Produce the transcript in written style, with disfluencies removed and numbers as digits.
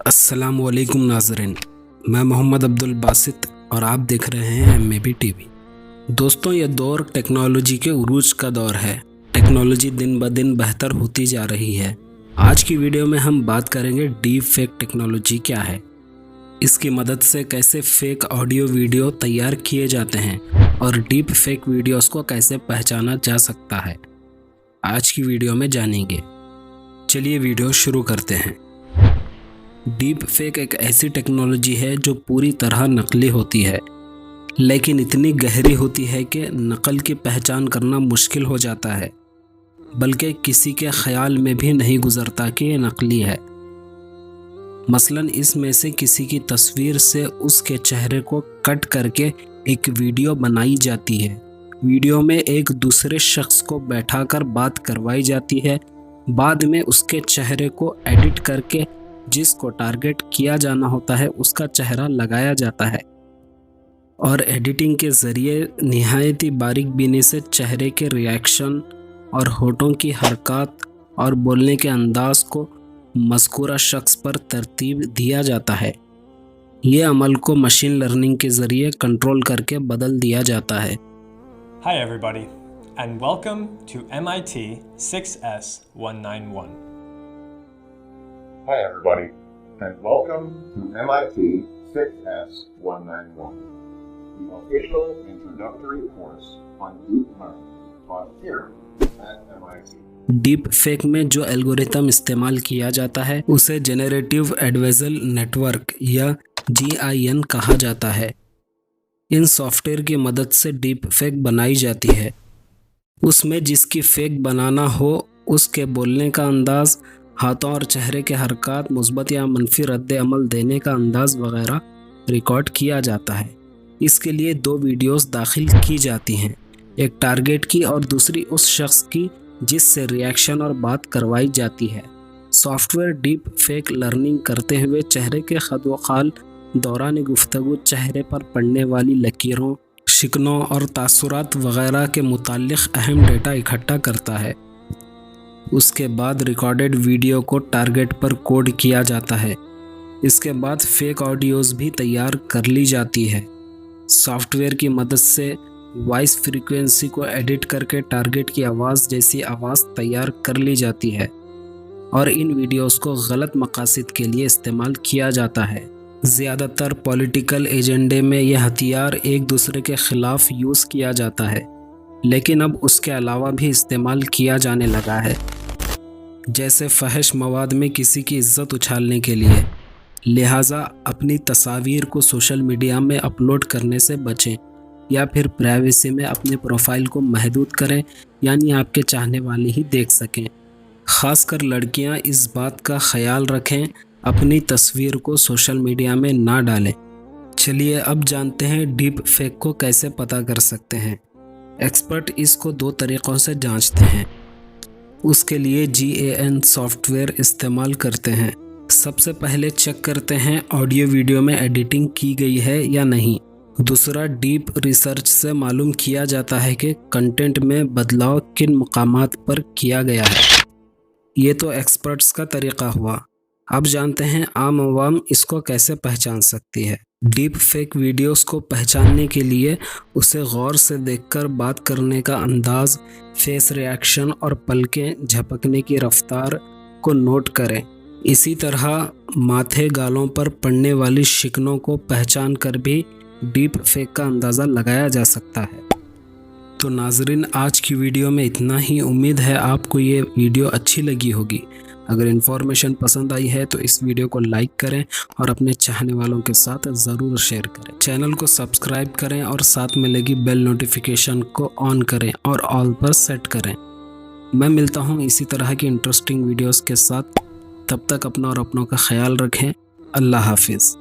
अस्सलाम वालेकुम नाज़रीन, मैं मोहम्मद अब्दुल बासित और आप देख रहे हैं MAB TV। दोस्तों, यह दौर टेक्नोलॉजी के उरूज का दौर है। टेक्नोलॉजी दिन ब दिन बेहतर होती जा रही है। आज की वीडियो में हम बात करेंगे डीप फेक टेक्नोलॉजी क्या है, इसकी मदद से कैसे फेक ऑडियो वीडियो तैयार किए जाते हैं और डीप फेक वीडियोस को कैसे पहचाना जा सकता है। आज की वीडियो में जानेंगे। चलिए वीडियो शुरू करते हैं। डीप फेक एक ऐसी टेक्नोलॉजी है जो पूरी तरह नकली होती है, लेकिन इतनी गहरी होती है कि नकल की पहचान करना मुश्किल हो जाता है, बल्कि किसी के ख्याल में भी नहीं गुजरता कि ये नकली है। मसलन इसमें से किसी की तस्वीर से उसके चेहरे को कट करके एक वीडियो बनाई जाती है। वीडियो में एक दूसरे शख्स को बैठाकर बात करवाई जाती है। बाद में उसके चेहरे को एडिट करके जिसको टारगेट किया जाना होता है उसका चेहरा लगाया जाता है और एडिटिंग के ज़रिए निहायत ही बारीक बीनी से चेहरे के रिएक्शन और होठों की हरकत और बोलने के अंदाज को मज़कूरा शख्स पर तरतीब दिया जाता है। ये अमल को मशीन लर्निंग के ज़रिए कंट्रोल करके बदल दिया जाता है। Hi everybody, and welcome to MIT 6S191. Hi everybody, and welcome to MIT 6S191, the official introductory course on deep learning taught here at MIT. Deep fake में जो एल्गोरिथम इस्तेमाल किया जाता है उसे जेनरेटिव एडवर्सल नेटवर्क या GIN कहा जाता है। इन सॉफ्टवेयर की मदद से डीप फेक बनाई जाती है। उसमें जिसकी फेक बनाना हो उसके बोलने का अंदाज, हाथों और चेहरे के हरकत, मुस्बत या मनफी रद्द अमल देने का अंदाज वगैरह रिकॉर्ड किया जाता है। इसके लिए दो वीडियोस दाखिल की जाती हैं, एक टारगेट की और दूसरी उस शख्स की जिससे रिएक्शन और बात करवाई जाती है। सॉफ्टवेयर डीप फेक लर्निंग करते हुए चेहरे के खद-व-खाल, दौरान गुफ्तगू, चेहरे पर पड़ने वाली लकीरों, शिकनों और तासुरात वगैरह के मुताल्लिक़ अहम डेटा इकट्ठा करता है। उसके बाद रिकॉर्डेड वीडियो को टारगेट पर कोड किया जाता है। इसके बाद फेक ऑडियोज़ भी तैयार कर ली जाती है। सॉफ्टवेयर की मदद से वॉइस फ्रीक्वेंसी को एडिट करके टारगेट की आवाज़ जैसी आवाज़ तैयार कर ली जाती है और इन वीडियोज़ को गलत मकासद के लिए इस्तेमाल किया जाता है। ज़्यादातर पॉलिटिकल एजेंडे में यह हथियार एक दूसरे के ख़िलाफ़ यूज़ किया जाता है, लेकिन अब उसके अलावा भी इस्तेमाल किया जाने लगा है, जैसे फहश मवाद में किसी की इज़्ज़त उछालने के लिए। लिहाजा अपनी तस्वीर को सोशल मीडिया में अपलोड करने से बचें या फिर प्राइवेसी में अपने प्रोफाइल को महदूद करें, यानी आपके चाहने वाले ही देख सकें। ख़ासकर लड़कियां इस बात का ख्याल रखें, अपनी तस्वीर को सोशल मीडिया में ना डालें। चलिए अब जानते हैं डीप फेक को कैसे पता कर सकते हैं। एक्सपर्ट इसको दो तरीक़ों से जांचते हैं। उसके लिए GAN सॉफ्टवेयर इस्तेमाल करते हैं। सबसे पहले चेक करते हैं ऑडियो वीडियो में एडिटिंग की गई है या नहीं। दूसरा, डीप रिसर्च से मालूम किया जाता है कि कंटेंट में बदलाव किन मकामात पर किया गया है। ये तो एक्सपर्ट्स का तरीक़ा हुआ। अब जानते हैं आम आवाम इसको कैसे पहचान सकती है। डीप फेक वीडियोस को पहचानने के लिए उसे गौर से देखकर बात करने का अंदाज, फेस रिएक्शन और पलकें झपकने की रफ्तार को नोट करें। इसी तरह माथे, गालों पर पड़ने वाली शिकनों को पहचान कर भी डीप फेक का अंदाज़ा लगाया जा सकता है। तो नाजरीन, आज की वीडियो में इतना ही। उम्मीद है आपको ये वीडियो अच्छी लगी होगी। अगर इन्फॉर्मेशन पसंद आई है तो इस वीडियो को लाइक करें और अपने चाहने वालों के साथ ज़रूर शेयर करें। चैनल को सब्सक्राइब करें और साथ में लगी बेल नोटिफिकेशन को ऑन करें और ऑल पर सेट करें। मैं मिलता हूँ इसी तरह की इंटरेस्टिंग वीडियोस के साथ। तब तक अपना और अपनों का ख्याल रखें। अल्लाह हाफिज़।